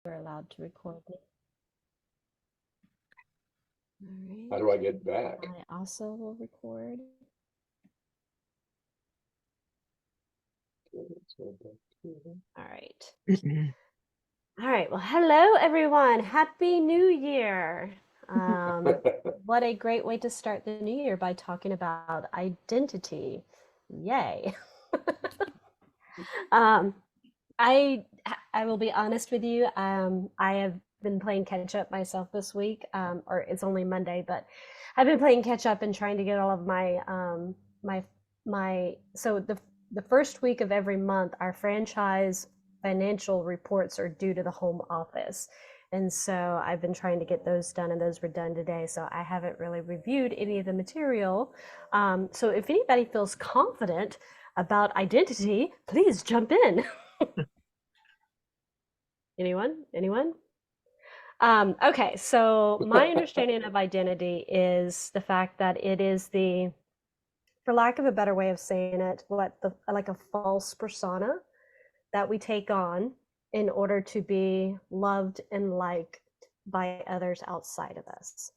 You're allowed to record me. All right. How do I get back? I also will record. All right. All right. Well, hello, everyone. Happy New Year. What a great way to start the new year by talking about identity. Yay. um, I I will be honest with you. I have been playing catch up myself this week. Or it's only Monday, but I've been playing catch up and trying to get all of my my my. So the first week of every month, our franchise financial reports are due to the home office. And so I've been trying to get those done, and those were done today. So I haven't really reviewed any of the material. So if anybody feels confident about identity, please jump in. Anyone? Okay, so my understanding of identity is the fact that it is the, for lack of a better way of saying it, what the like a false persona that we take on in order to be loved and liked by others outside of us.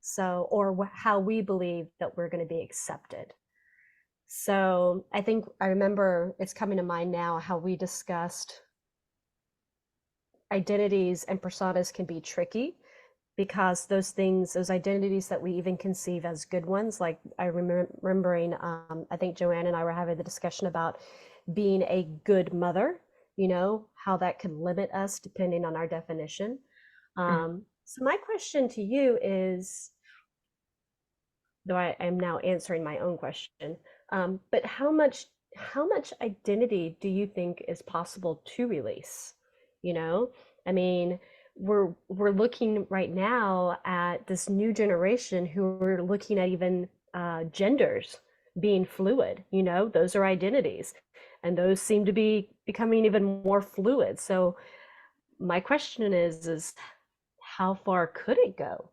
So, or how we believe that we're going to be accepted. So, I remember it's coming to mind now how we discussed identities and personas can be tricky because those things, those identities that we even conceive as good ones, like I remembering, I think JoAnn and I were having the discussion about being a good mother, how that could limit us depending on our definition. So my question to you is, though I am now answering my own question, but how much identity do you think is possible to release? You know, I mean, we're looking right now at this new generation who are looking at even genders being fluid. Those are identities, and those seem to be becoming even more fluid. So my question is how far could it go?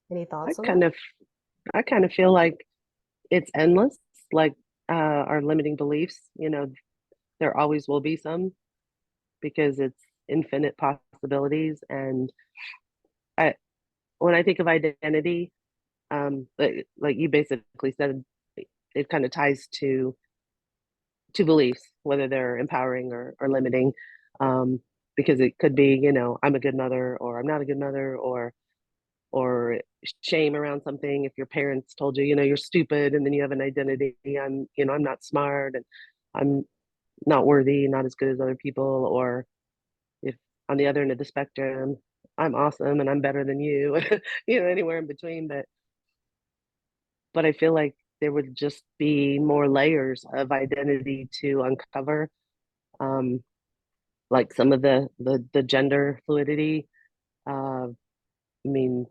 Any I thoughts on kind that? of I kind of feel like it's endless, like our limiting beliefs, there always will be some because it's infinite possibilities. And I when I think of identity, like you basically said, it kind of ties to beliefs, whether they're empowering or limiting. Um, because it could be, I'm a good mother or I'm not a good mother, or shame around something. If your parents told you, you're stupid, and then you have an identity, I'm not smart, and I'm not worthy, not as good as other people. Or if on the other end of the spectrum, I'm awesome and I'm better than you, anywhere in between. But I feel like there would just be more layers of identity to uncover. Um, like some of the gender fluidity. I mean,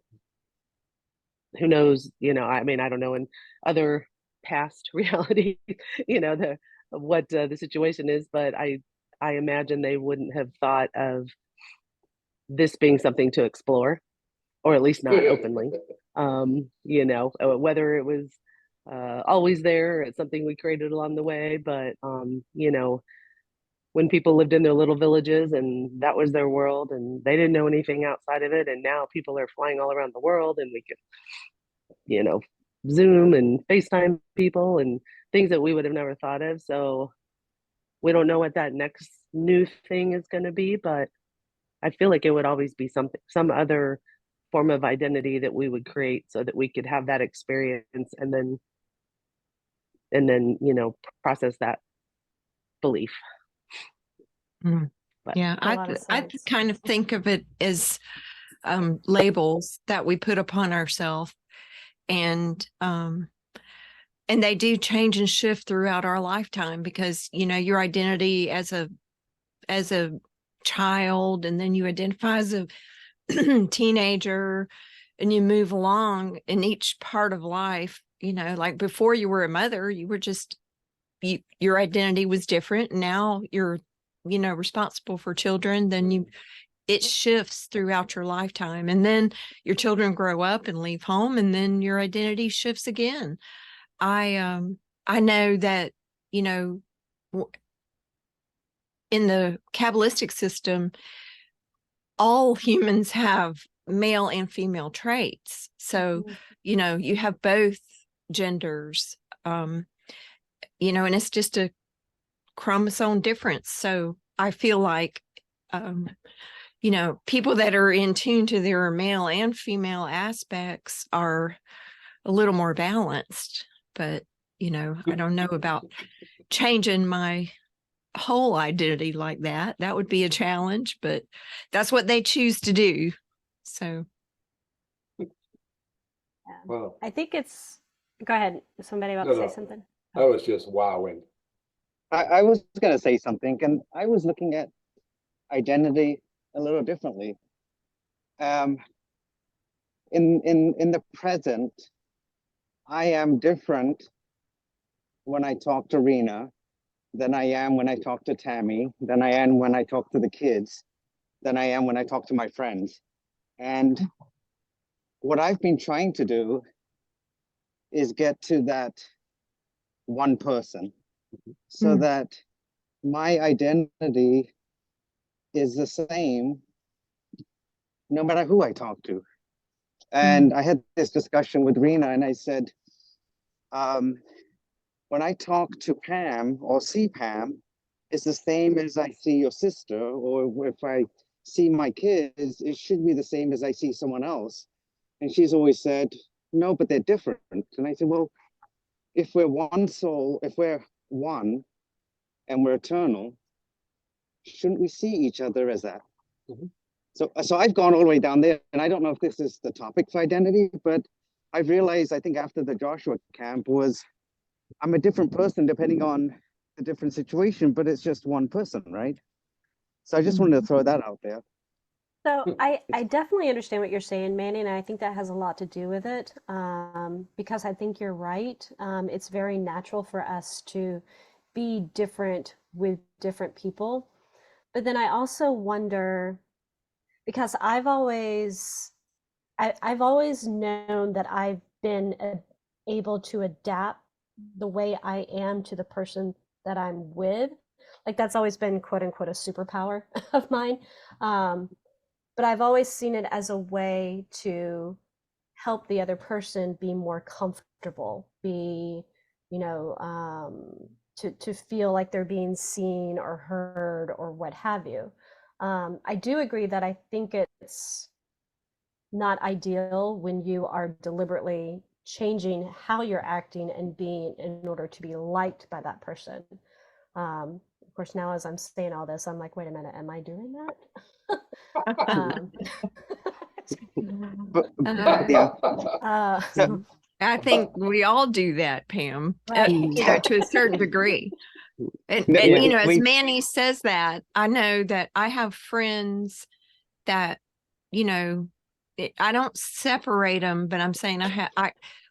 who knows, I mean, I don't know in other past reality, the what the situation is, but I imagine they wouldn't have thought of this being something to explore, or at least not openly. Whether it was always there, it's something we created along the way. But when people lived in their little villages and that was their world and they didn't know anything outside of it, and now people are flying all around the world and we can, you know, Zoom and FaceTime people and things that we would have never thought of. So we don't know what that next new thing is going to be, but I feel like it would always be something, some other form of identity that we would create so that we could have that experience and then process that belief. But yeah, I kind of think of it as labels that we put upon ourselves, and they do change and shift throughout our lifetime, because your identity as a child, and then you identify as a teenager, and you move along in each part of life. Like before you were a mother, you were just your identity was different. Now you're responsible for children. Then it shifts throughout your lifetime, and then your children grow up and leave home, and then your identity shifts again. I know that in the Kabbalistic system, all humans have male and female traits. So, you know, you have both genders, you know, and it's just a chromosome difference. So I feel like, you know, people that are in tune to their male and female aspects are a little more balanced. But, you know, I don't know about changing my whole identity like that. That would be a challenge, but that's what they choose to do. So Well, I think it's, go ahead. Somebody about No, to say no. something? that was just wowing. I was going to say something, and I was looking at identity a little differently. In the present, I am different when I talk to Rena than I am when I talk to Tami, than I am when I talk to the kids, than I am when I talk to my friends. And what I've been trying to do is get to that one person so that my identity is the same no matter who I talk to. And I had this discussion with Rena, and I said, when I talk to Pam or see Pam, it's the same as I see your sister, or if I see my kids, it should be the same as I see someone else. And she's always said, no, but they're different. And I said, well, if we're one soul, if we're one and we're eternal, shouldn't we see each other as that? So I've gone all the way down there, and I don't know if this is the topic for identity, but I've realized, I think after the Joshua camp, was I'm a different person depending on the different situation, but it's just one person, right? So I just wanted to throw that out there. So I definitely understand what you're saying, Manny, and I think that has a lot to do with it, because I think you're right. It's very natural for us to be different with different people. But then I also wonder, because I've always known that I've been able to adapt the way I am to the person that I'm with. Like that's always been quote unquote a superpower of mine. But I've always seen it as a way to help the other person be more comfortable, be, you know, to feel like they're being seen or heard or what have you. I do agree that I think it's not ideal when you are deliberately changing how you're acting and being in order to be liked by that person. Of course, now as I'm saying all this, I'm like, wait a minute, am I doing that? But yeah, So, I think we all do that, Pam, right. you know, to a certain degree. And, Yeah, you know, as we- Manny says that, I know that I have friends that, you know, I don't separate them, but I'm saying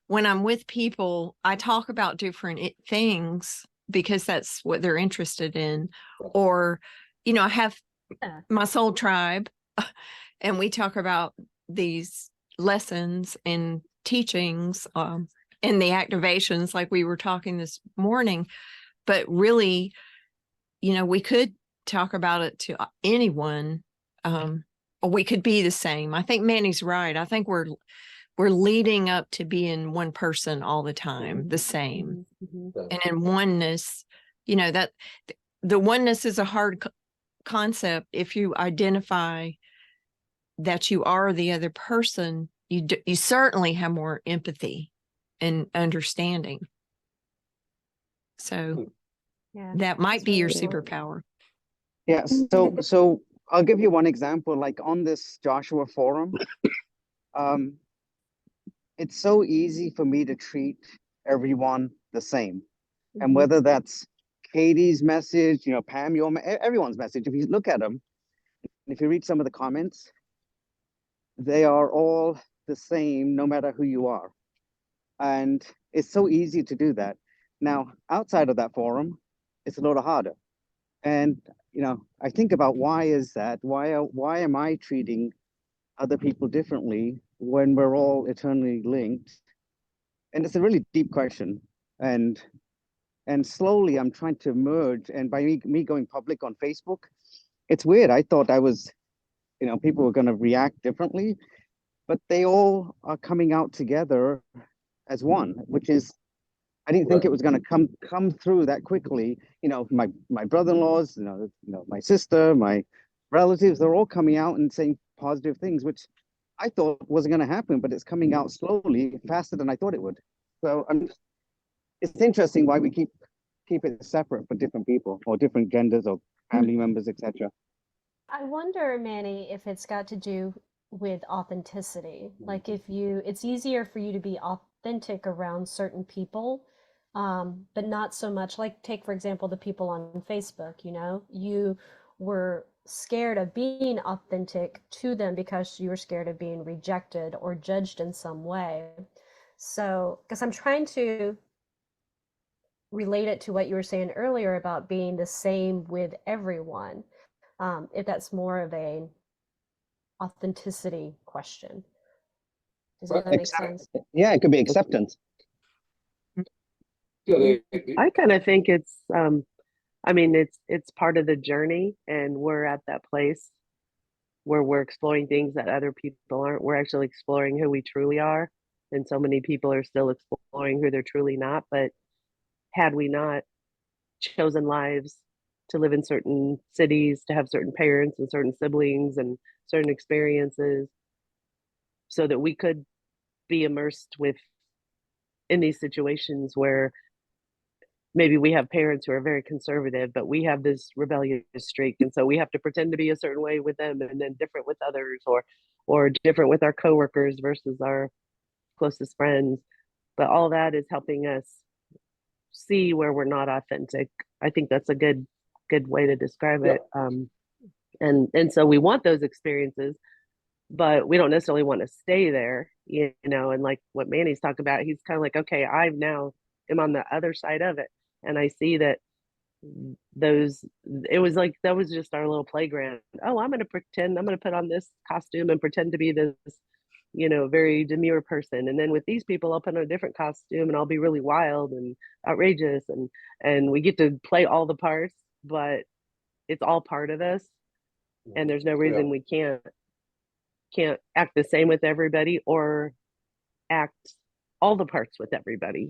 when I'm with people, I talk about different things because that's what they're interested in. Or, you know, I have Yeah. my soul tribe and we talk about these lessons and teachings and the activations like we were talking this morning. But really, you know, we could talk about it to anyone. Or we could be the same. I think Manny's right. I think we're leading up to being one person all the time, the same. And in oneness, you know, that the oneness is a hard concept. If you identify that you are the other person, you certainly have more empathy and understanding. So Yeah, that might that's be your really cool. superpower. yeah. So I'll give you one example. Like on this Joshua forum, it's so easy for me to treat everyone the same, and whether that's Katie's message, you know, Pam, everyone's message. If you look at them, if you read some of the comments, they are all the same, no matter who you are. And it's so easy to do that. Now, outside of that forum, it's a little harder. And, you know, I think about why is that? Why am I treating other people differently when we're all eternally linked? And it's a really deep question. And And slowly I'm trying to merge. And by me going public on Facebook, it's weird. I thought I was, people were going to react differently, but they all are coming out together as one, which is, I didn't think it was going to come through that quickly. My brother-in-laws, my sister, my relatives, they're all coming out and saying positive things, which I thought wasn't going to happen, but it's coming out slowly, faster than I thought it would. So it's interesting why we keep it separate for different people or different genders or family members, etc. I wonder, Manny, if it's got to do with authenticity. Like it's easier for you to be authentic around certain people, but not so much. Like take, for example, the people on Facebook, you were scared of being authentic to them because you were scared of being rejected or judged in some way. So, because I'm trying to relate it to what you were saying earlier about being the same with everyone, if that's more of a authenticity question. Does that make sense? Yeah, it could be acceptance. I kind of think it's it's part of the journey, and we're at that place where we're exploring things that other people aren't. We're actually exploring who we truly are, and so many people are still exploring who they're truly not. But had we not chosen lives to live in certain cities, to have certain parents and certain siblings and certain experiences, so that we could be immersed in these situations where maybe we have parents who are very conservative, but we have this rebellious streak, and so we have to pretend to be a certain way with them, and then different with others, or different with our coworkers versus our closest friends. But all that is helping us see where we're not authentic. I think that's a good way to describe it. And so we want those experiences, but we don't necessarily want to stay there, and like what Manny's talking about, he's kind of like, okay, I now am on the other side of it, and I see that it was like that was just our little playground. Oh, I'm going to put on this costume and pretend to be this very demure person, and then with these people I'll put on a different costume and I'll be really wild and outrageous, and we get to play all the parts, but it's all part of us, and there's no reason we can't act the same with everybody or act all the parts with everybody,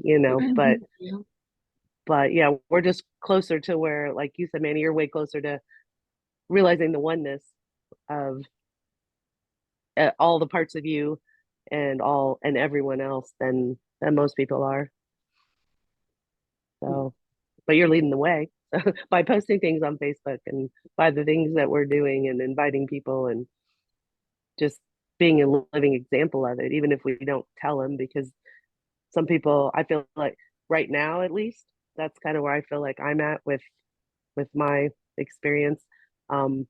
but yeah, we're just closer to where, like you said, Manny, you're way closer to realizing the oneness of all the parts of you and everyone else than most people are. So, but you're leading the way by posting things on Facebook and by the things that we're doing and inviting people and just being a living example of it, even if we don't tell them, because some people, I feel like right now, at least, that's kind of where I feel like I'm at with my experience. I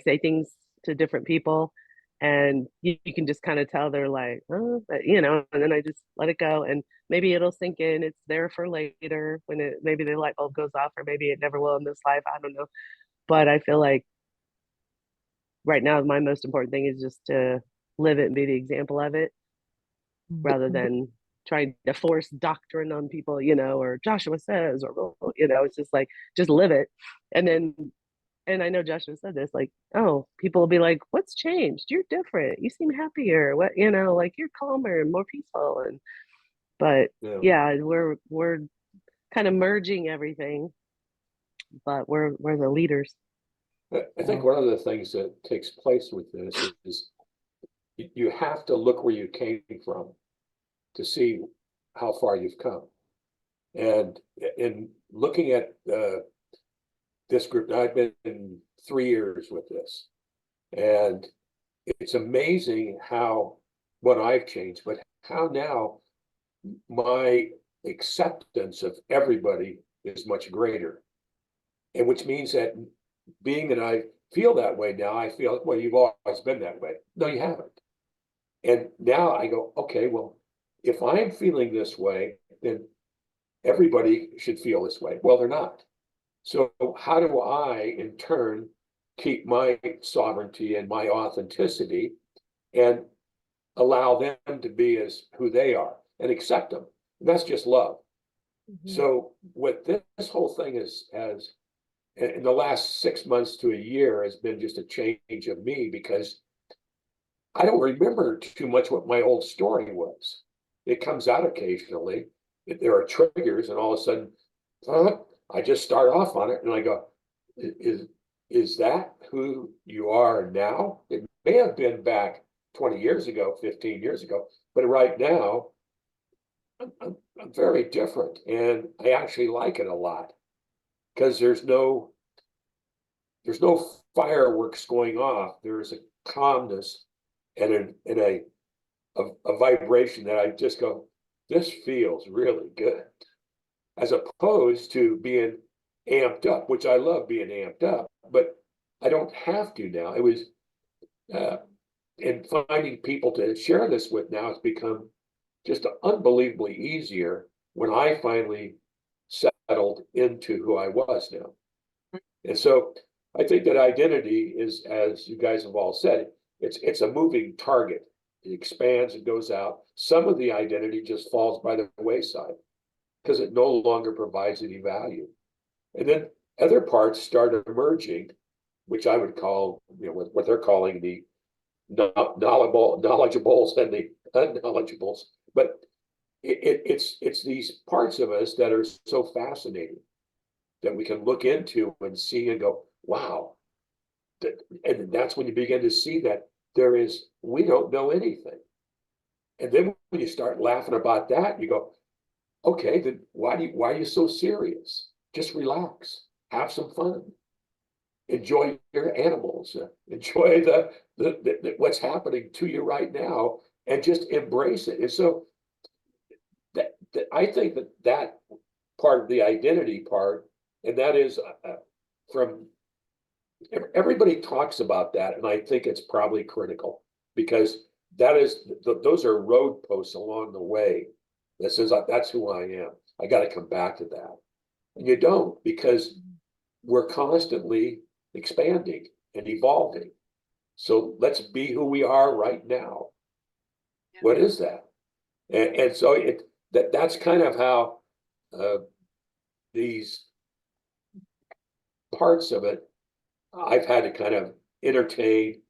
say things to different people, and you can just kind of tell they're like, oh, but, and then I just let it go, and maybe it'll sink in. It's there for later when maybe the light bulb goes off, or maybe it never will in this life. I don't know, but I feel like right now my most important thing is just to live it and be the example of it, rather than trying to force doctrine on people, or Joshua says, or it's just like, just live it. And I know Joshua said this, like, oh, people will be like, what's changed? You're different. You seem happier. What, like you're calmer and more peaceful. But we're kind of merging everything, but we're the leaders. I think one of the things that takes place with this is you have to look where you came from to see how far you've come. And in looking at this group, I've been in 3 years with this, and it's amazing what I've changed, but how now my acceptance of everybody is much greater. And which means that being that I feel that way now, I feel, well, you've always been that way. No, you haven't. And now I go, okay, well, if I'm feeling this way, then everybody should feel this way. Well, they're not. So how do I, in turn, keep my sovereignty and my authenticity and allow them to be as who they are and accept them? And that's just love. Mhm. So what this whole thing has in the last 6 months to a year has been just a change of me, because I don't remember too much what my old story was. It comes out occasionally. There are triggers, and all of a sudden, I just start off on it, and I go, "Is is that who you are now?" It may have been back 20 years ago, 15 years ago, but right now, I'm very different, and I actually like it a lot, because there's no fireworks going off. There's a calmness and a vibration that I just go, this feels really good, as opposed to being amped up, which I love being amped up, but I don't have to now. It was, and finding people to share this with now has become just unbelievably easier when I finally settled into who I was now. And so I think that identity is, as you guys have all said, it's a moving target. It expands and goes out. Some of the identity just falls by the wayside because it no longer provides any value. And then other parts start emerging, which I would call, what they're calling the knowledgeables and the unknowledgeables. But it's these parts of us that are so fascinating that we can look into and see and go, wow. And that's when you begin to see that we don't know anything. And then when you start laughing about that, you go, okay, then why are you so serious? Just relax, have some fun, enjoy your animals, enjoy the what's happening to you right now, and just embrace it. And so that I think that part of the identity part, and that is from everybody talks about that, and I think it's probably critical, because those are road posts along the way that says that's who I am. I got to come back to that, and you don't, because we're constantly expanding and evolving. So let's be who we are right now. Yeah. What is that? And so that's kind of how these parts of it I've had to kind of entertain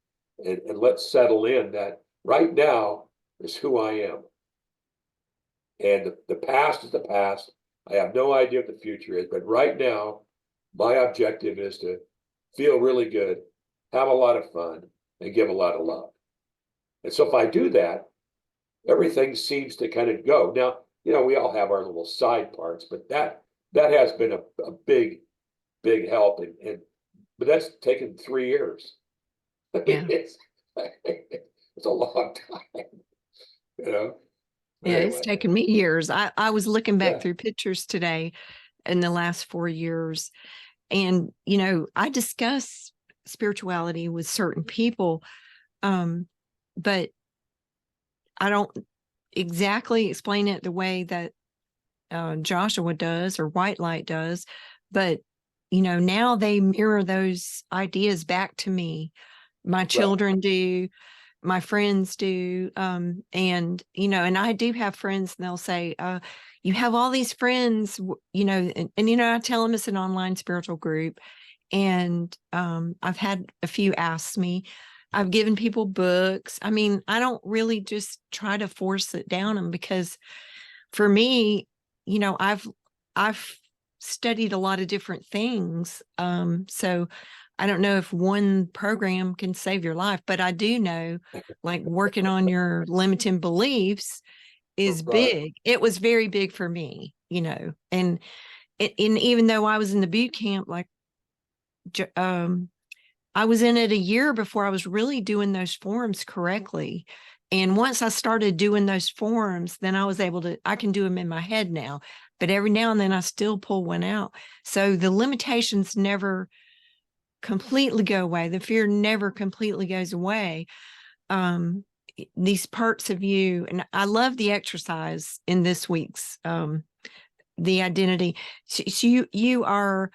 and let settle in, that right now is who I am. And the past is the past. I have no idea what the future is, but right now, my objective is to feel really good, have a lot of fun, and give a lot of love. And so if I do that, everything seems to kind of go. Now, we all have our little side parts, but that has been a big help. But that's taken 3 years. Yeah. It's a long time, Yeah, Anyway. it's taken me years. I was looking back Yeah. through pictures today in the last 4 years. And, I discuss spirituality with certain people, but I don't exactly explain it the way that Joshua does or White Light does. But, now they mirror those ideas back to me. My children do, my friends do. And, and I do have friends, and they'll say, you have all these friends, and I tell them it's an online spiritual group. And I've had a few ask me. I've given people books. I mean, I don't really just try to force it down them, because for me, I've studied a lot of different things. So I don't know if one program can save your life, but I do know, like, working on your limiting beliefs is big. It was very big for me, and even though I was in the boot camp, like, I was in it a year before I was really doing those forms correctly. And once I started doing those forms, then I can do them in my head now. But every now and then I still pull one out. So the limitations never completely go away. The fear never completely goes away. These parts of you, and I love the exercise in this week's the identity. So you're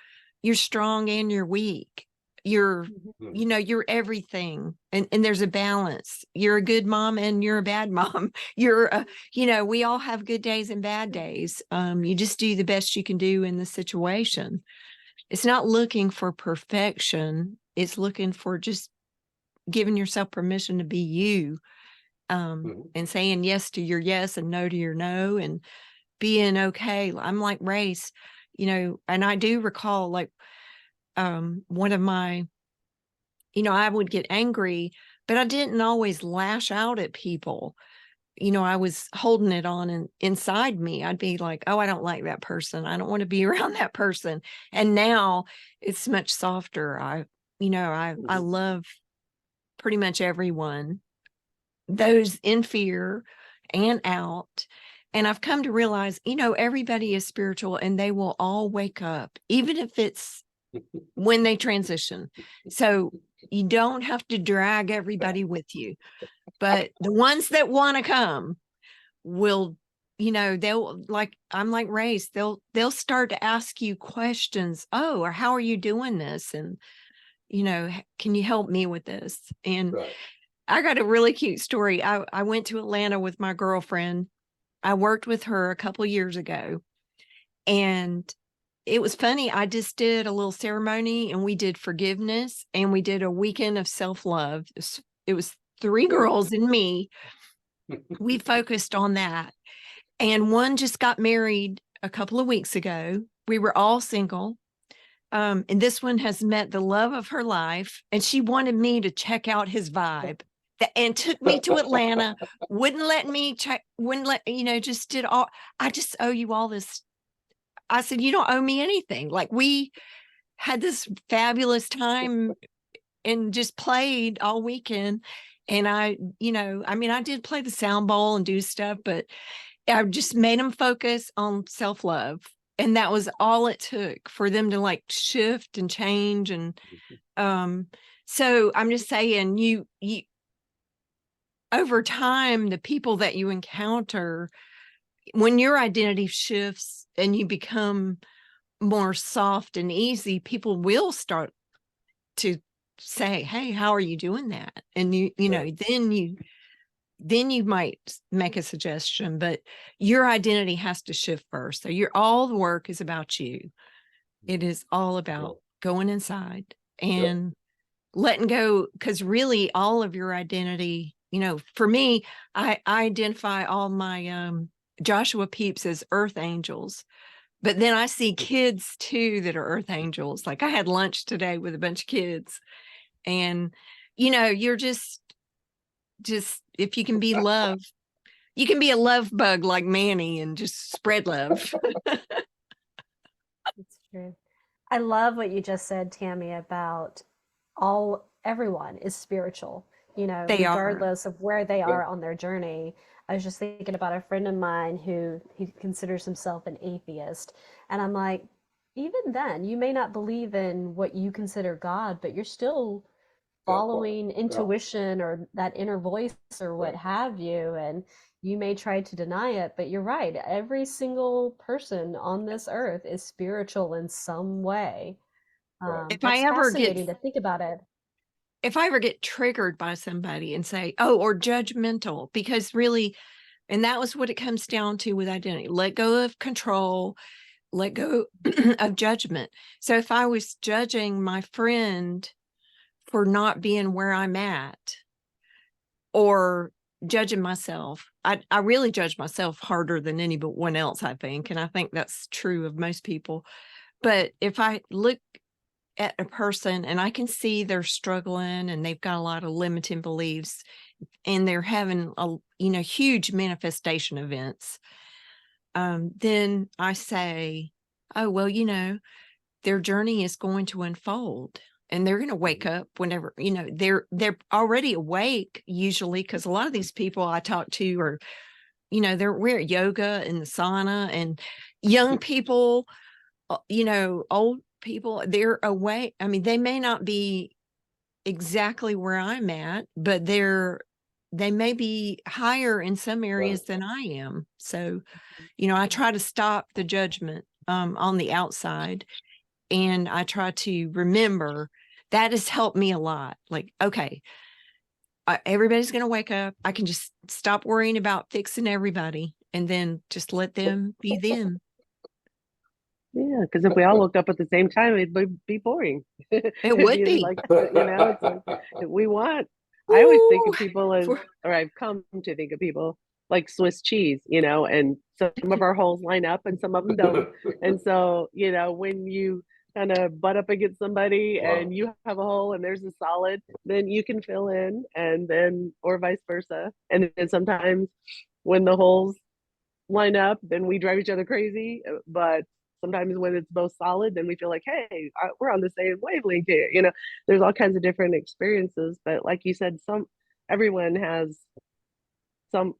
strong and you're weak. You're, Mhm. you know, you're everything. And there's a balance. You're a good mom and you're a bad mom. You're a, you know, we all have good days and bad days. You just do the best you can do in the situation. It's not looking for perfection. It's looking for just giving yourself permission to be you, and saying yes to your yes and no to your no, and being okay. I'm like Rayce, you know, and I do recall like one of my, you know, I would get angry, but I didn't always lash out at people. You know, I was holding it on and inside me. I'd be like, oh, I don't like that person. I don't want to be around that person. And now it's much softer. I love pretty much everyone, those in fear and out. And I've come to realize, you know, everybody is spiritual and they will all wake up, even if it's when they transition. So you don't have to drag everybody with you, but the ones that want to come will, you know, they'll like, I'm like Rayce, they'll start to ask you questions. Oh, or how are you doing this? And, you know, can you help me with this? And Right. I got a really cute story. I went to Atlanta with my girlfriend. I worked with her a couple of years ago, and it was funny. I just did a little ceremony and we did forgiveness and we did a weekend of self-love. It was 3 girls and me. We focused on that. And one just got married a couple of weeks ago. We were all single. And this one has met the love of her life. And she wanted me to check out his vibe and took me to Atlanta, wouldn't let me check, wouldn't let, you know, just did all, I just owe you all this. I said, you don't owe me anything. Like, we had this fabulous time and just played all weekend. And I, you know, I mean, I did play the sound bowl and do stuff, but I just made them focus on self-love. And that was all it took for them to like shift and change. And so I'm just saying, you over time, the people that you encounter, when your identity shifts and you become more soft and easy, people will start to say, hey, how are you doing that? And you know, then you might make a suggestion, but your identity has to shift first. So all the work is about you. It is all about going inside and letting go, because really all of your identity, you know, for me, I identify all my Joshua peeps as earth angels. But then I see kids too that are earth angels. Like, I had lunch today with a bunch of kids, and, you know, you're just if you can be love, you can be a love bug like Manni and just spread love. That's true. I love what you just said, Tami, about everyone is spiritual, you know, They are. regardless of where they are on their journey. I was just thinking about a friend of mine who he considers himself an atheist. And I'm like, even then, you may not believe in what you consider God, but you're still following intuition or that inner voice or what have you. And you may try to deny it, but you're right. Every single person on this earth is spiritual in some way. If I That's ever get fascinating to think about it. if I ever get triggered by somebody and say, oh, or judgmental, because really, and that was what it comes down to with identity. Let go of control, let go of judgment. So if I was judging my friend for not being where I'm at, or judging myself, I really judge myself harder than anyone else, I think. And I think that's true of most people. But if I look at a person and I can see they're struggling and they've got a lot of limiting beliefs and they're having huge manifestation events, then I say, oh, well, you know, their journey is going to unfold and they're going to wake up whenever, you know, they're already awake usually, because a lot of these people I talk to are, you know, we're at yoga in the sauna, and young people, you know, old people, they're awake. I mean, they may not be exactly where I'm at, but they may be higher in some areas than I am. So, you know, I try to stop the judgment on the outside, and I try to remember that has helped me a lot. Like, okay, everybody's going to wake up. I can just stop worrying about fixing everybody and then just let them be them. Yeah, because if we all woke up at the same time, it would be boring. It It'd would be. like, it's like we want. I always think of people as, for- or I've come to think of people like Swiss cheese, and some of our holes line up and some of them don't. And so, when you kind of butt up against somebody Wow. and you have a hole and there's a solid, then you can fill in, and then, or vice versa. And then sometimes when the holes line up, then we drive each other crazy. But sometimes when it's both solid, then we feel like, hey, we're on the same wavelength here. There's all kinds of different experiences. But like you said, everyone has some,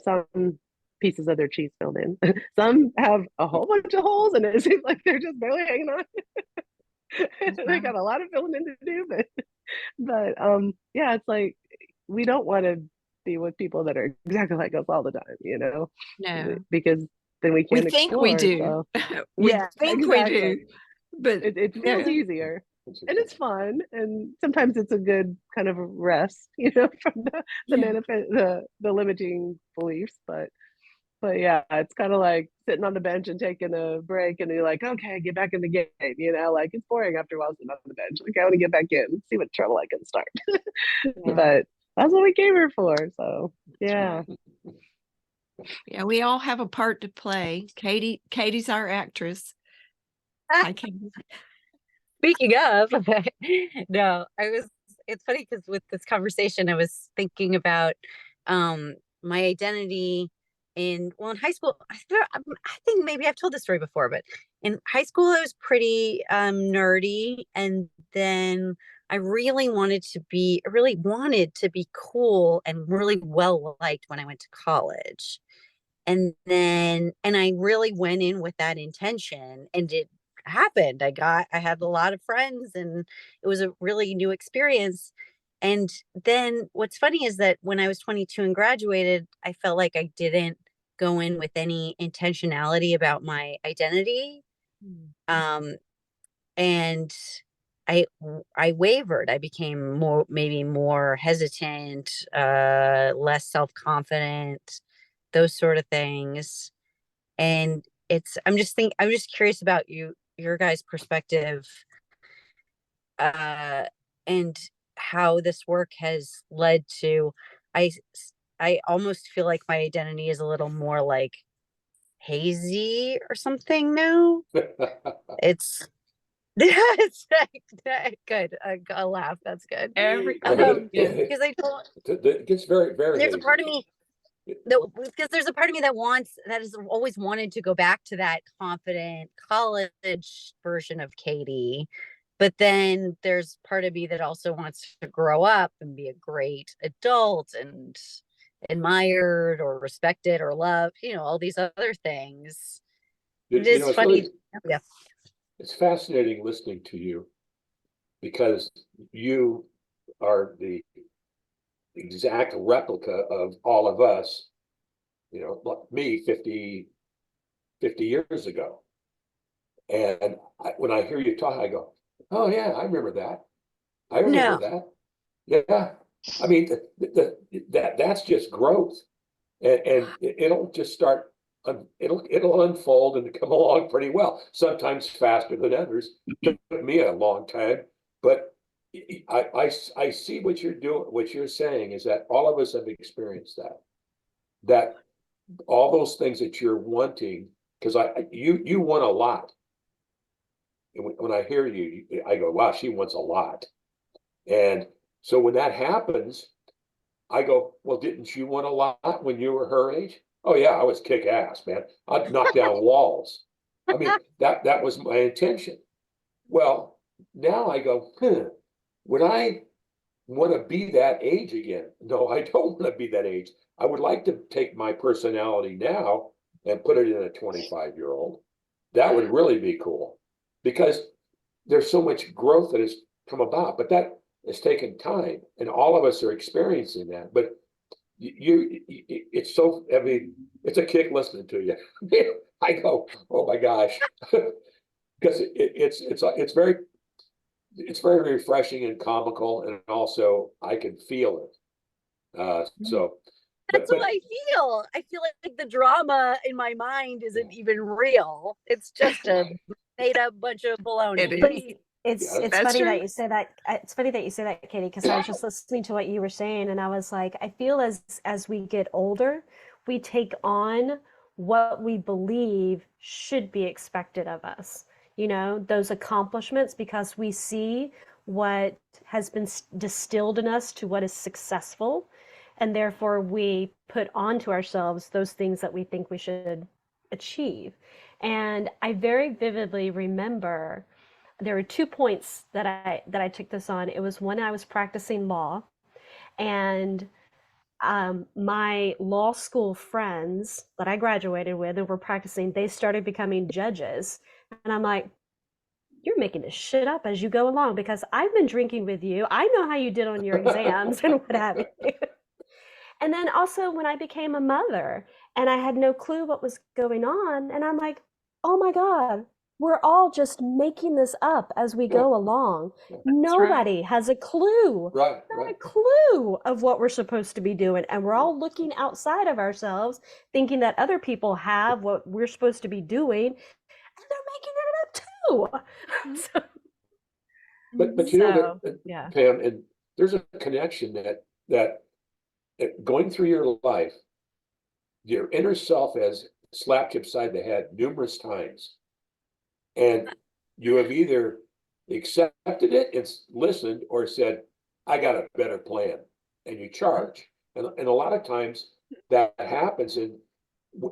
some pieces of their cheese filled in. Some have a whole bunch of holes, and it seems like they're just barely hanging on. They got a lot of filling in to do, but yeah, it's like we don't want to be with people that are exactly like us all the time, No, because then we we can't think we explore. do. So We yeah, think we exactly. do, but It feels no. easier and it's fun, and sometimes it's a good kind of rest, from the Yeah. manifest the limiting beliefs. But yeah, it's kind of like sitting on the bench and taking a break, and you're like, okay, get back in the game. Like it's boring after a while sitting on the bench. Like I want to get back in, see what trouble I can start. But that's what we came here for. So yeah. Yeah, we all have a part to play. Katie's our actress. Hi, Katie. Speaking of, no, it's funny because with this conversation, I was thinking about my identity in high school. I think maybe I've told this story before, but in high school, I was pretty nerdy. And then I really wanted to be cool and really well liked when I went to college. And I really went in with that intention, and it happened. I had a lot of friends, and it was a really new experience. And then what's funny is that when I was 22 and graduated, I felt like I didn't go in with any intentionality about my identity. And I wavered. I became maybe more hesitant, less self-confident, those sort of things. And I'm just curious about your guys' perspective, and how this work has led to, I almost feel like my identity is a little more like hazy or something now. It's it's good. A laugh. That's good. Because I don't. It gets very, very There's a hazy. part of me because there's a part of me that has always wanted to go back to that confident college version of Katie. But then there's part of me that also wants to grow up and be a great adult and admired or respected or loved, all these other things. It's funny. Yeah. It's fascinating listening to you, because you are the exact replica of all of us, like me 50 years ago. And when I hear you talk, I go, oh yeah, I remember that. I remember that. Yeah. I mean, that's just growth. And it'll just start, it'll unfold and come along pretty well. Sometimes faster than others. It took me a long time, but I see what you're doing. What you're saying is that all of us have experienced that all those things that you're wanting, because you want a lot. And when I hear you, I go, wow, she wants a lot. And so when that happens, I go, well, didn't you want a lot when you were her age? Oh yeah, I was kick ass, man. I'd knock down walls. I mean, that was my intention. Well, now I go, would I want to be that age again? No, I don't want to be that age. I would like to take my personality now and put it in a 25-year-old. That would really be cool, because there's so much growth that has come about, but that has taken time, and all of us are experiencing that. But it's so, I mean, it's a kick listening to you. I go, oh my gosh, because it's very, it's very refreshing and comical, and also I can feel it. So, That's but what I feel. I feel like the drama in my mind isn't even real. It's just a made up bunch of baloney. It But is. it's That's funny true. that you say that. It's funny that you say that, Katie, because I was just listening to what you were saying, and I was like, I feel as we get older, we take on what we believe should be expected of us. You know, those accomplishments, because we see what has been distilled in us to what is successful, and therefore we put onto ourselves those things that we think we should achieve. And I very vividly remember there were 2 points that I took this on. It was when I was practicing law, and my law school friends that I graduated with and were practicing, they started becoming judges, and I'm like, you're making this shit up as you go along because I've been drinking with you. I know how you did on your exams and what have you. And then also when I became a mother and I had no clue what was going on, and I'm like, oh my God, we're all just making this up as we go along. Nobody has a clue, right, not a right. clue of what we're supposed to be doing. And we're all looking outside of ourselves, thinking that other people have what we're supposed to be doing, and they're making it up too. So, But you know that, yeah. Pam, and there's a connection that going through your life, your inner self has slapped you upside the head numerous times, and you have either accepted it and listened, or said, I got a better plan, and you charge. And a lot of times that happens, and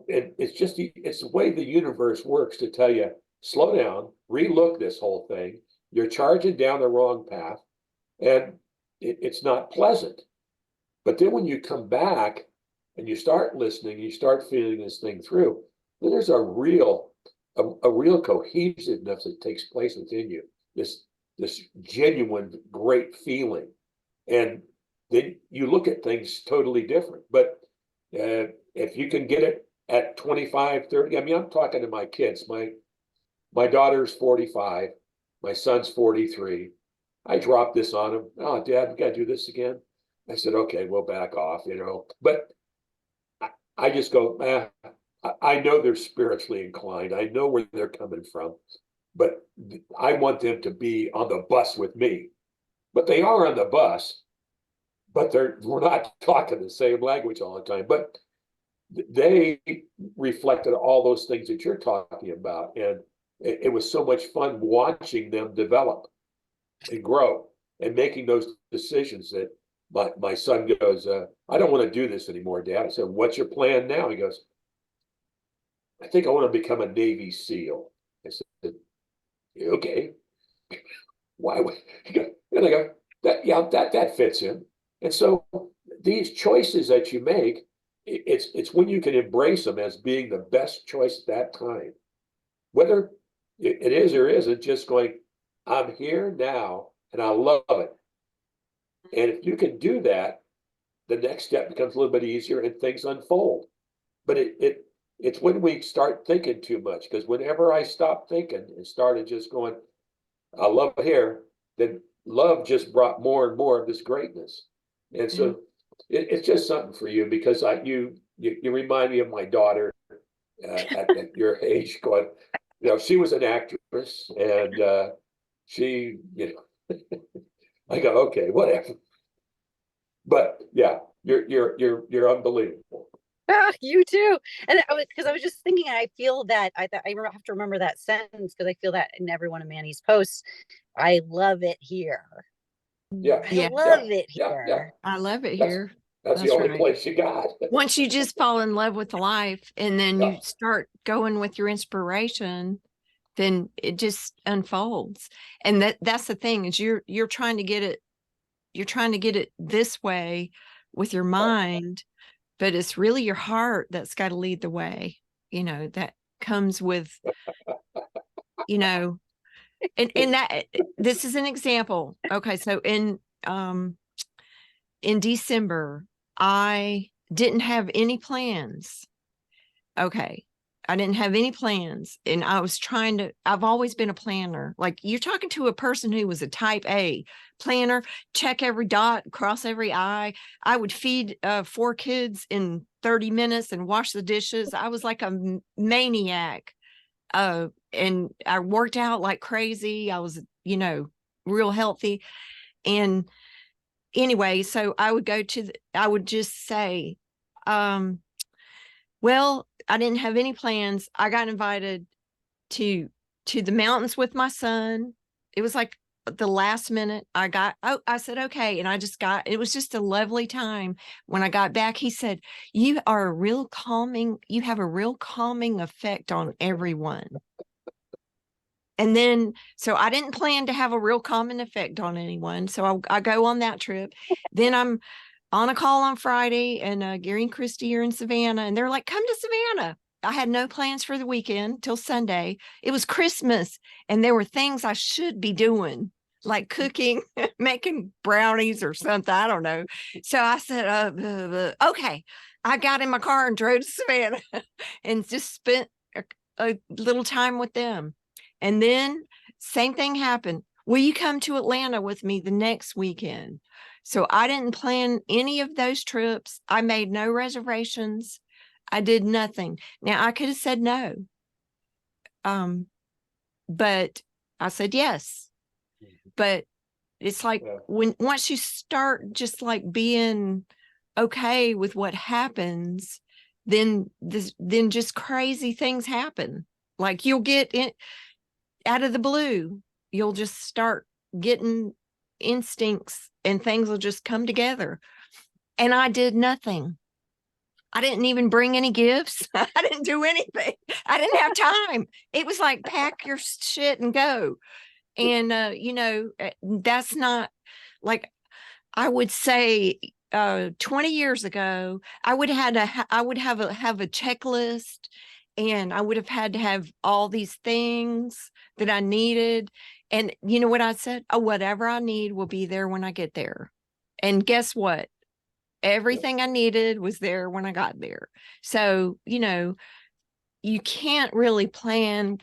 it's just it's the way the universe works to tell you, slow down, relook this whole thing. You're charging down the wrong path, and it's not pleasant. But then when you come back and you start listening, you start feeling this thing through, then there's a real cohesiveness that takes place within you. This genuine great feeling. And then you look at things totally different. But if you can get it at 25, 30, I mean, I'm talking to my kids. My daughter's 45, my son's 43. I dropped this on him. Oh, Dad, we got to do this again. I said, okay, we'll back off, you know. But I just go, I know they're spiritually inclined. I know where they're coming from. But I want them to be on the bus with me. But they are on the bus, but we're not talking the same language all the time. But they reflected all those things that you're talking about. And it was so much fun watching them develop and grow and making those decisions that my son goes, I don't want to do this anymore, Dad. I said, what's your plan now? He goes, I think I want to become a Navy SEAL. I said, okay. Why would he go? And I go, that fits in. And so these choices that you make, it's when you can embrace them as being the best choice at that time. Whether it is or isn't, just going, I'm here now and I love it. And if you can do that, the next step becomes a little bit easier and things unfold. But it's when we start thinking too much, because whenever I stopped thinking and started just going, I love it here, then love just brought more and more of this greatness. And so it's just something for you, because you remind me of my daughter at your age, going, you know, she was an actress, and she, you know, I go, okay, whatever. But yeah, you're unbelievable. Ah, you too. And because I was just thinking, I feel that I have to remember that sentence, because I feel that in every one of Manni's posts. I love it here. Yeah. I love it Yeah. here. I love it That's- here. That's the That's only right. place you got. Once you just fall in love with life and then Yeah. you start going with your inspiration, then it just unfolds. And that's the thing, is you're trying to get it this way with your mind, but it's really your heart that's got to lead the way, you know, that comes with, you know, and that this is an example. Okay, so in December, I didn't have any plans. Okay. I didn't have any plans. And I've always been a planner. Like, you're talking to a person who was a type A planner, check every dot, cross every I. I would feed 4 kids in 30 minutes and wash the dishes. I was like a maniac. And I worked out like crazy. I was, real healthy. And anyway, so I would I would just say, well, I didn't have any plans. I got invited to the mountains with my son. It was like the last minute. I said, okay. And it was just a lovely time. When I got back, he said, you have a real calming effect on everyone. And then, so I didn't plan to have a real calming effect on anyone. So I go on that trip. Then I'm on a call on Friday, and Gary and Christy are in Savannah, and they're like, come to Savannah. I had no plans for the weekend till Sunday. It was Christmas, and there were things I should be doing, like cooking, making brownies or something. I don't know. So I said, okay. I got in my car and drove to Savannah and just spent a little time with them. And then same thing happened. Will you come to Atlanta with me the next weekend? So I didn't plan any of those trips. I made no reservations. I did nothing. Now, I could have said no. But I said yes. But it's like once you start just like being okay with what happens, then just crazy things happen. Like, you'll get in out of the blue. You'll just start getting instincts and things will just come together. And I did nothing. I didn't even bring any gifts. I didn't do anything. I didn't have time. It was like, pack your shit and go. And, that's not like, I would say 20 years ago, I would have a checklist, and I would have had to have all these things that I needed. And you know what I said? Oh, whatever I need will be there when I get there. And guess what? Everything I needed was there when I got there. So, you can't really plan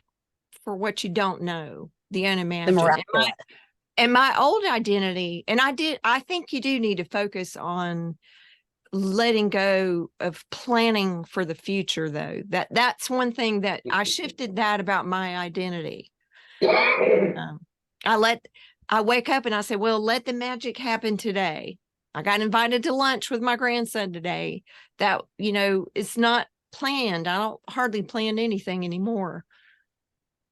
for what you don't know, the unimagined. And my old identity, and I think you do need to focus on letting go of planning for the future, though. That's one thing that I shifted that about my identity. I wake up and I say, well, let the magic happen today. I got invited to lunch with my grandson today. That, it's not planned. I don't hardly plan anything anymore.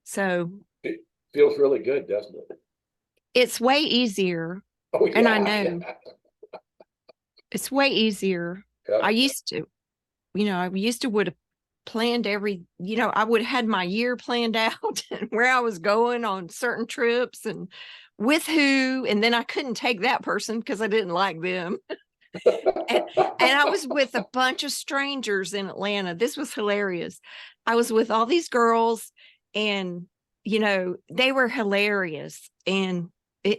So it feels really good, doesn't it? It's way easier. Oh, yeah. And I know it's way easier. Yeah. I used to would have planned I would have had my year planned out and where I was going on certain trips and with who, and then I couldn't take that person because I didn't like them. and I was with a bunch of strangers in Atlanta. This was hilarious. I was with all these girls, and they were hilarious. And there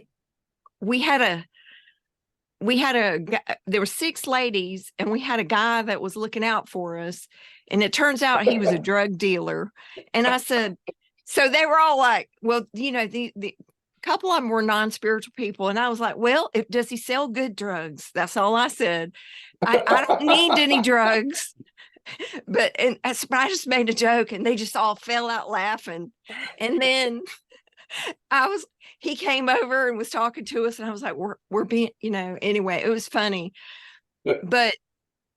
were 6 ladies, and we had a guy that was looking out for us. And it turns out he was a drug dealer. And I said, so they were all like, well, the couple of them were non-spiritual people. And I was like, well, does he sell good drugs? That's all I said. I don't need any drugs. But I just made a joke, and they just all fell out laughing. And then he came over and was talking to us, and I was like, we're being, anyway, it was funny. But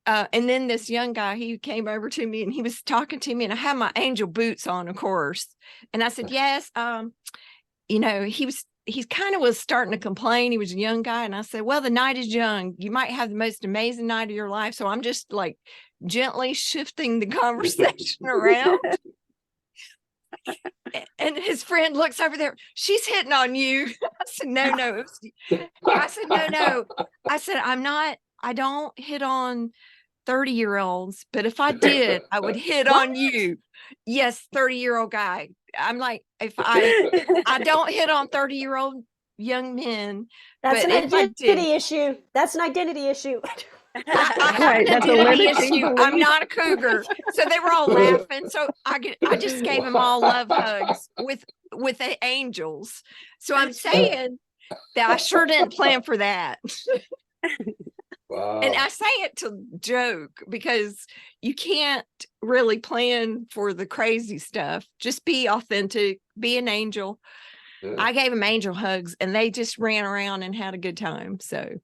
and then this young guy, he came over to me and he was talking to me, and I had my angel boots on, of course. And I said, yes, he kind of was starting to complain. He was a young guy. And I said, well, the night is young. You might have the most amazing night of your life. So I'm just like gently shifting the conversation around. And his friend looks over there. She's hitting on you. I said, no. I said, no. I said, I don't hit on 30-year-olds, but if I did, I would hit on you. Yes, 30-year-old guy. I'm like, if I don't hit on 30-year-old young men. That's but an if I identity issue. That's an identity issue. I have Right, an that's a identity limiting issue. I'm belief. not a cougar. So they were all laughing. So I just gave them all love hugs with the angels. So I'm saying that I sure didn't plan for that. And I Wow. say it to joke because you can't really plan for the crazy stuff. Just be authentic, be an angel. Yeah. I gave them angel hugs and they just ran around and had a good time. So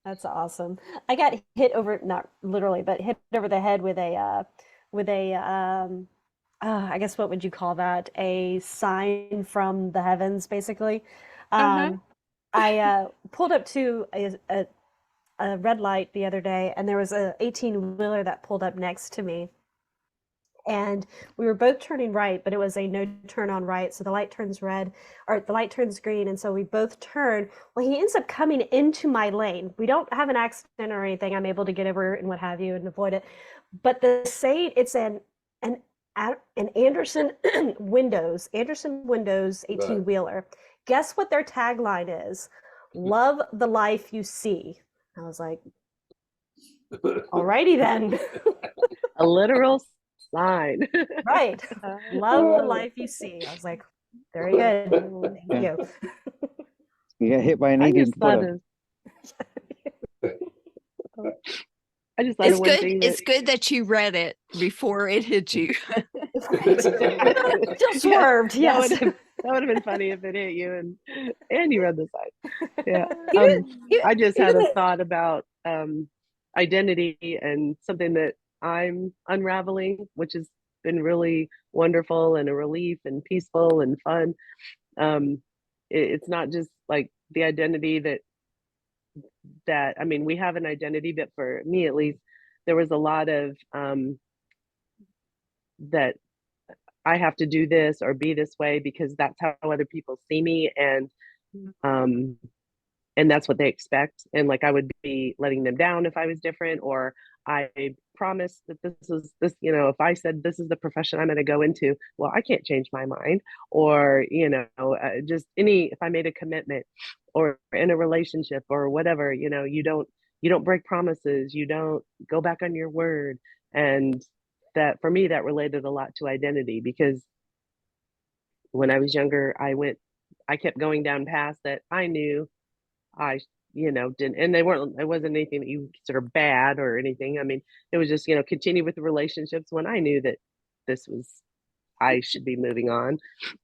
That's awesome. I got hit over, not literally, but hit over the head with a, I guess what would you call that? A sign from the heavens, basically. uh-huh. I pulled up to a red light the other day, and there was a 18-wheeler that pulled up next to me. And we were both turning right, but it was a no turn on right. So the light turns red, or the light turns green. And so we both turn. Well, he ends up coming into my lane. We don't have an accident or anything. I'm able to get over and what have you and avoid it. But the say it's an Anderson Anderson Windows Right. 18-wheeler. Guess what their tagline is? Love the life you see. I was like, alrighty then. A literal sign. Right. Love the life you see. I was like, very good. Thank Yeah. you. You got hit by an I 18 just thought footer. I just thought of one thing It's good that you read it before it hit you. Still swerved, yes. That would have been funny if it hit you and you read the sign. Yeah. Even, I just had even a thought about identity and something that I'm unraveling, which has been really wonderful and a relief and peaceful and fun. It's not just like the identity that I mean, we have an identity, but for me at least, there was a lot of that I have to do this or be this way because that's how other people see me, um and that's what they expect. And like I would be letting them down if I was different, or I promised that this, if I said this is the profession I'm going to go into, well, I can't change my mind. Or just if I made a commitment or in a relationship or whatever, you don't break promises, you don't go back on your word. And that for me, that related a lot to identity, because when I was younger, I kept going down paths that I knew I, didn't, and it wasn't anything that you consider bad or anything. I mean, it was just, continue with the relationships when I knew that I should be moving on,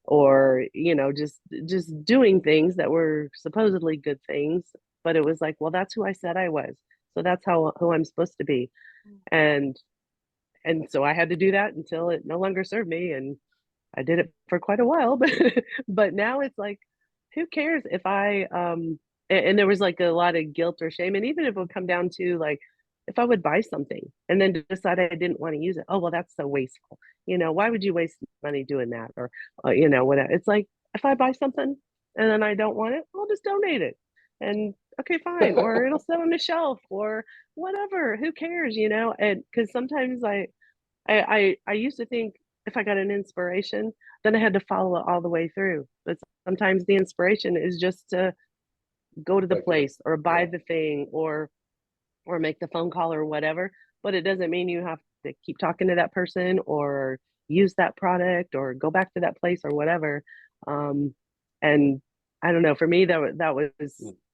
or, just doing things that were supposedly good things. But it was like, well, that's who I said I was. So that's who I'm supposed to be. And, and so I had to do that until it no longer served me. And I did it for quite a while, but now it's like, who cares if and there was like a lot of guilt or shame. And even if it would come down to like, if I would buy something and then decide I didn't want to use it, oh, well, that's so wasteful. Why would you waste money doing that? Or, whatever. It's like, if I buy something and then I don't want it, I'll just donate it. And okay, fine. Or it'll sit on the shelf or whatever. Who cares, And because sometimes I used to think if I got an inspiration, then I had to follow it all the way through. But sometimes the inspiration is just to go to the place or buy the thing or make the phone call or whatever. But it doesn't mean you have to keep talking to that person or use that product or go back to that place or whatever. And I don't know. For me, that was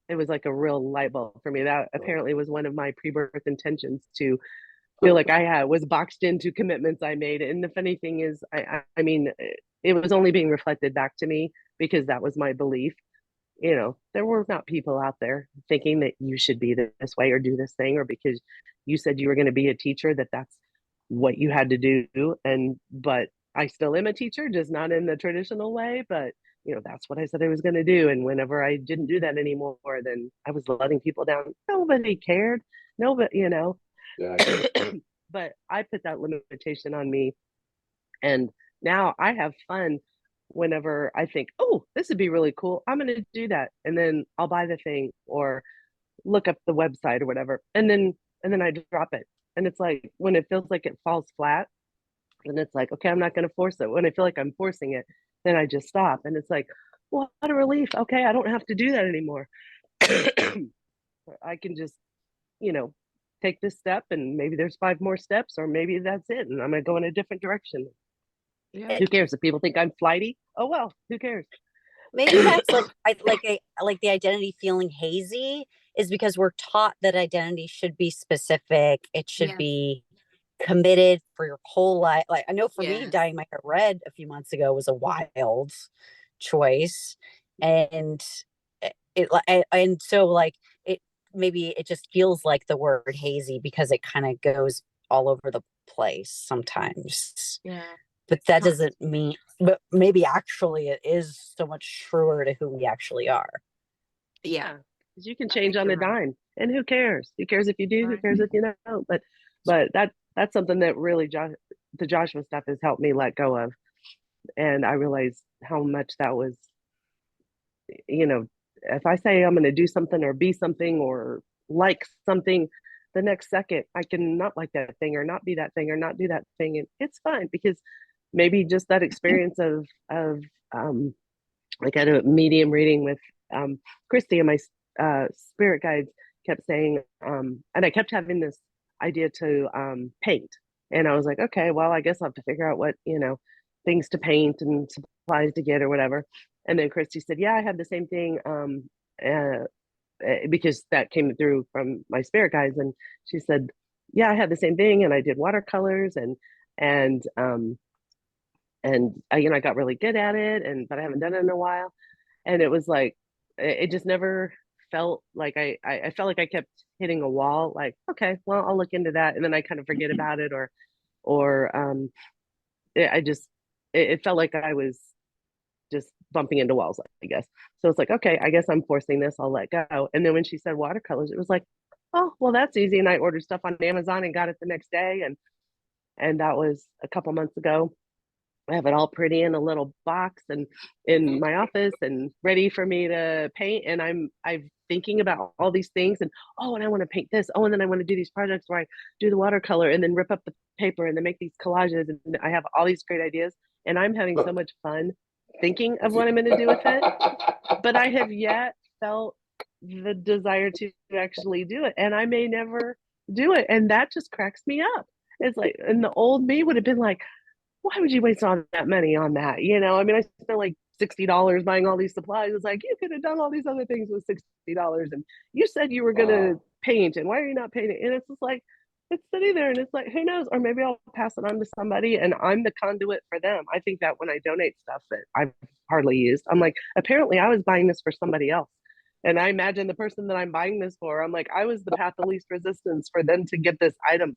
it was like a real light bulb for me. That apparently was one of my pre-birth intentions, to feel like I was boxed into commitments I made. And the funny thing is, I mean, it was only being reflected back to me because that was my belief. There were not people out there thinking that you should be this way or do this thing, or because you said you were going to be a teacher, that's what you had to do. But I still am a teacher, just not in the traditional way. But that's what I said I was going to do. And whenever I didn't do that anymore, then I was letting people down. Nobody cared. Nobody, Yeah. but I put that limitation on me. And now I have fun whenever I think, oh, this would be really cool. I'm going to do that. And then I'll buy the thing or look up the website or whatever. And then I drop it. And it's like, when it feels like it falls flat, and it's like, okay, I'm not going to force it. When I feel like I'm forcing it, then I just stop. And it's like, well, what a relief. Okay, I don't have to do that anymore. I can just, you know, take this step and maybe there's 5 more steps, or maybe that's it and I'm gonna go in a different direction. Yeah. Who cares if people think I'm flighty? Oh well, who cares? Maybe that's like the identity feeling hazy is because we're taught that identity should be specific. It should Yes. be committed for your whole life. Like I know for me, Yes. dyeing my hair red a few months ago was a wild choice, and and so like it maybe it just feels like the word hazy because it kind of goes all over the place sometimes. Yeah. But that doesn't mean, but maybe actually it is so much truer to who we actually are. Yeah. Because you can I change think on a you're right. dime, and who cares? Who cares if you do? Who Right. cares if you don't? But that's something that really the Joshua stuff has helped me let go of, and I realized how much that was. You know, if I say I'm going to do something or be something or like something, the next second I can not like that thing or not be that thing or not do that thing, and it's fine because maybe just that experience of like I had a medium reading with Christy, and my spirit guides kept saying, and I kept having this idea to paint. And I was like, okay, well, I guess I'll have to figure out what, things to paint and supplies to get or whatever. And then Christy said, yeah, I had the same thing because that came through from my spirit guides. And she said, yeah, I had the same thing. And I did watercolors and, I got really good at it, but I haven't done it in a while. And it was like, it just never felt like I felt like I kept hitting a wall. Like, okay, well, I'll look into that, and then I kind of forget about it, or it felt like I was just bumping into walls, I guess. So it's like, okay, I guess I'm forcing this. I'll let go. And then when she said watercolors, it was like, oh, well, that's easy. And I ordered stuff on Amazon and got it the next day, and that was a couple months ago. I have it all pretty in a little box and in my office and ready for me to paint. And I'm thinking about all these things and and I want to paint this. Oh, and then I want to do these projects where I do the watercolor and then rip up the paper and then make these collages. And I have all these great ideas. And I'm having so much fun thinking of what I'm going to do with it. But I have yet felt the desire to actually do it. And I may never do it. And that just cracks me up. It's like, and the old me would have been like, why would you waste all that money on that? I mean, I spent like $60 buying all these supplies. It's like, you could have done all these other things with $60. And you said you were going to paint, and why are you not painting? And it's just like, it's sitting there and it's like, who knows? Or maybe I'll pass it on to somebody and I'm the conduit for them. I think that when I donate stuff that I've hardly used, I'm like, apparently I was buying this for somebody else. And I imagine the person that I'm buying this for, I'm like, I was the path of least resistance for them to get this item.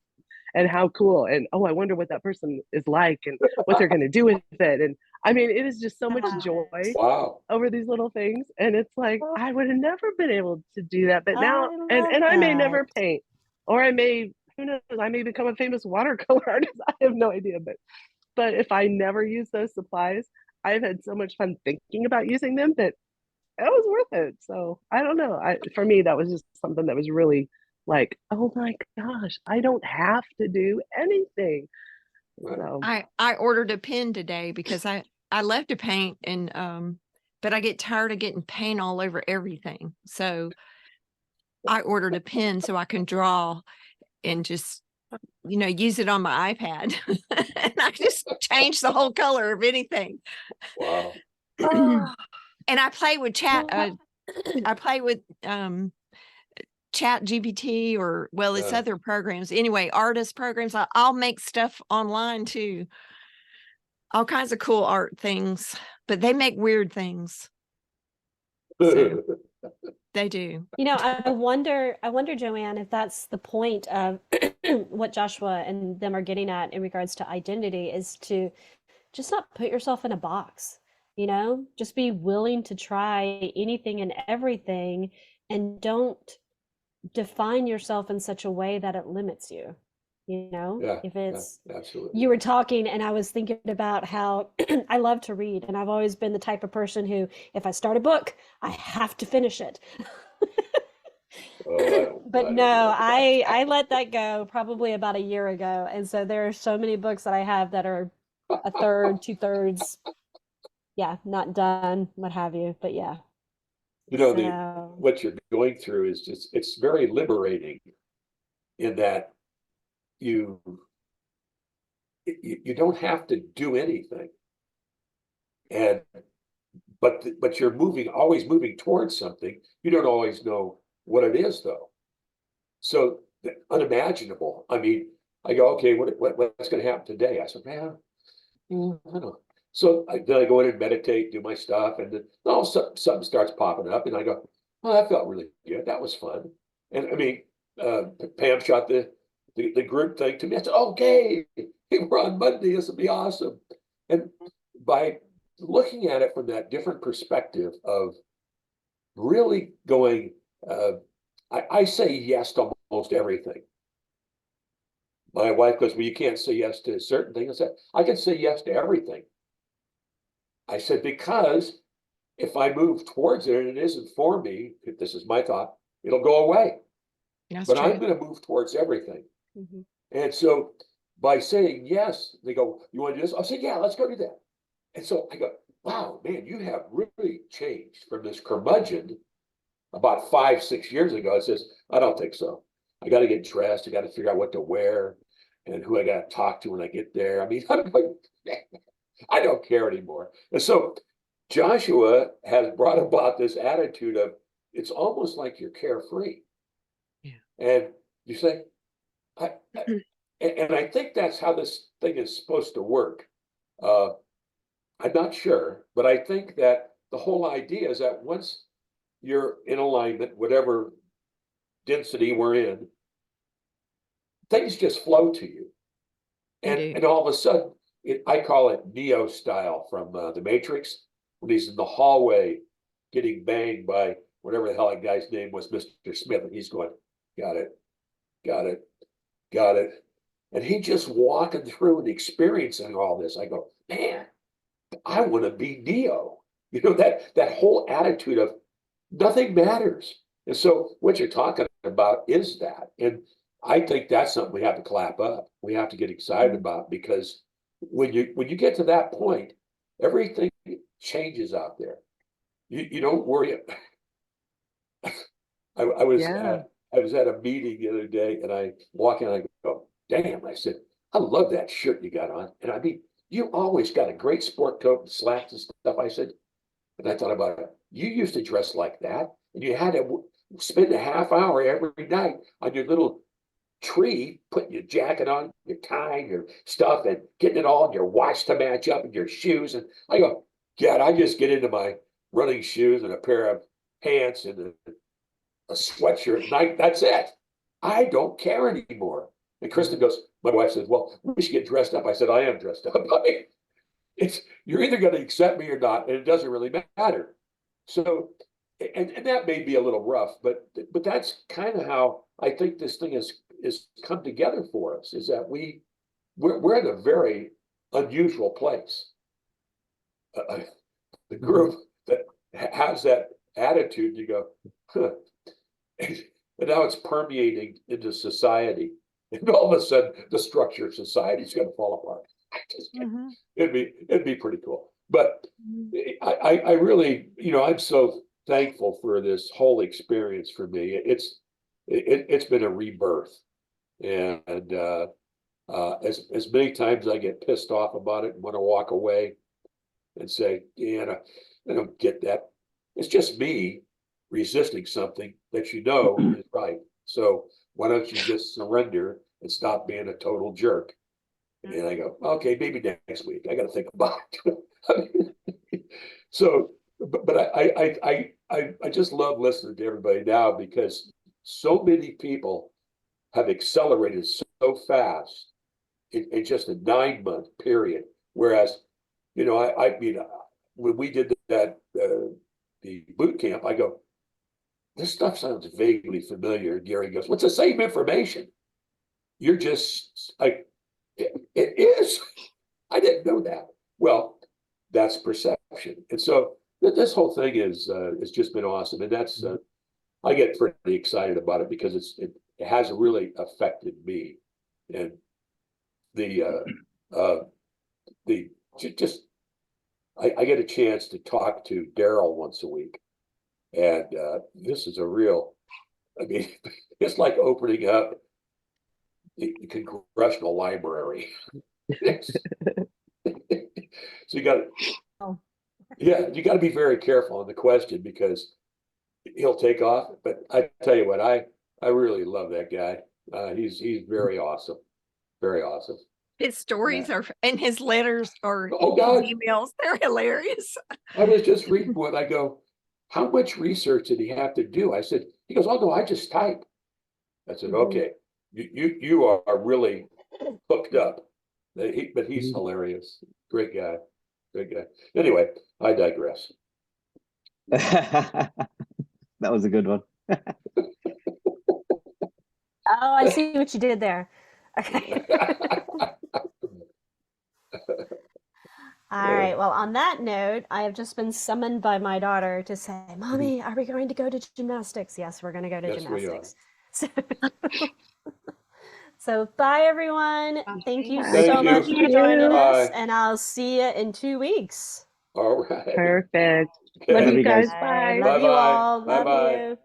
And how cool. And I wonder what that person is like and what they're going to do with it. And I mean, it is just so much joy over these little things. And it's like, I would have never been able to do that. But now, and I may never paint, or I may, who knows, I may become a famous watercolor artist. I have no idea. But if I never use those supplies, I've had so much fun thinking about using them that it was worth it. So I don't know. For me, that was just something that was really like, oh my gosh, I don't have to do anything. So I ordered a pen today because I love to paint and but I get tired of getting paint all over everything. So I ordered a pen so I can draw and just use it on my iPad. And I just change the whole color of anything. Wow. And I play with chat. I play with Chat GPT or it's other programs. Anyway, artist programs. I'll make stuff online too. All kinds of cool art things, but they make weird things. So they do. I wonder, JoAnn, if that's the point of what Joshua and them are getting at in regards to identity, is to just not put yourself in a box, just be willing to try anything and everything, and don't define yourself in such a way that it limits you. If it's absolutely. You were talking and I was thinking about how I love to read, and I've always been the type of person who, if I start a book, I have to finish it. But no, I let that go probably about a year ago. And so there are so many books that I have that are a third, 2/3, not done, what have you. But yeah. The what you're going through is just, it's very liberating in that you don't have to do anything. And but you're always moving towards something. You don't always know what it is though. So unimaginable. I mean, I go, okay, what's going to happen today? I said, man, I don't know. So then I go in and meditate, do my stuff, and then something starts popping up, and I go, oh, that felt really good. That was fun. And I mean, Pam shot the group thing to me. I said, okay, we're on Monday. This will be awesome. And by looking at it from that different perspective of really going, I say yes to almost everything. My wife goes, well, you can't say yes to certain things. I said, I can say yes to everything. I said, because if I move towards it and it isn't for me, if this is my thought, it'll go away. That's But true. I'm going to move towards everything. Mm-hmm. And so by saying yes, they go, you want to do this? I'll say, yeah, let's go do that. And so I go, wow, man, you have really changed from this curmudgeon about 5-6 years ago. It says, I don't think so. I got to get dressed. I got to figure out what to wear and who I got to talk to when I get there. I mean, I don't care anymore. And so Joshua has brought about this attitude of, it's almost like you're carefree. Yeah. And you say, and I think that's how this thing is supposed to work. I'm not sure, but I think that the whole idea is that once you're in alignment, whatever density we're in, things just flow to you. And all of a sudden, I call it Neo style from The Matrix, when he's in the hallway getting banged by whatever the hell that guy's name was, Mr. Smith, and he's going, got it, got it, got it. And he just walking through and experiencing all this. I go, man, I want to be Neo. You know, that whole attitude of nothing matters. And so what you're talking about is that. And I think that's something we have to clap up. We have to get excited about, because when you get to that point, everything changes out there. You don't worry. I was at a meeting the other day, and I walk in and I go, damn, I said, I love that shirt you got on. And I mean, you always got a great sport coat and slacks and stuff. I said, and I thought about it. You used to dress like that, and you had to spend a half hour every night on your little tree, putting your jacket on, your tie, your stuff, and getting it all in your watch to match up, and your shoes. And I go, God, I just get into my running shoes and a pair of pants and a sweatshirt, and that's it. I don't care anymore. And Kristen goes, my wife says, well, we should get dressed up. I said, I am dressed up. I mean, you're either going to accept me or not, and it doesn't really matter. So, and that may be a little rough, but that's kind of how I think this thing is come together for us, is that we're in a very unusual place. The group that has that attitude, you go, huh. And now it's permeating into society. And all of a sudden, the structure of society is going to fall apart. It'd be pretty cool. But I really, I'm so thankful for this whole experience for me. It's been a rebirth, and as many times I get pissed off about it and want to walk away and say, yeah, I don't get that. It's just me resisting something that is right. So why don't you just surrender and stop being a total jerk? And I go, okay, maybe next week. I got to think about it. So, but I just love listening to everybody now, because so many people have accelerated so fast in just a 9-month period. Whereas, I mean, when we did that, the boot camp, I go, this stuff sounds vaguely familiar. Gary goes, what's the same information? You're just like, it is. I didn't know that. Well, that's perception. And so this whole thing is just been awesome. And that's, I get pretty excited about it, because it has really affected me. And I get a chance to talk to Daryl once a week. And this is a real, I mean, it's like opening up the congressional library. So you got to, Oh. yeah, you got to be very careful on the question because he'll take off. But I tell you what, I really love that guy. He's very awesome, very awesome. His stories are, and his letters or Oh his God, emails, they're hilarious. I was just reading one. I go, how much research did he have to do? I said, he goes, oh no, I just type. I said, Mhm. okay, you are really hooked up. But he's Mhm. hilarious. Great guy. Great guy. Anyway, I digress. That was a good one. Oh, I see what you did there. Okay. All right. Well, on that note, I have just been summoned by my daughter to say, Mommy, are we going to go to gymnastics? Yes, we're going to go to Yes, we are. gymnastics. So, bye, everyone. Thank you Bye. so Thank much you. for joining us, Bye. and I'll see you in 2 weeks. All right. Perfect. Love Okay. you you guys. guys. I Bye. love you Bye-bye. all. Love Bye-bye. you.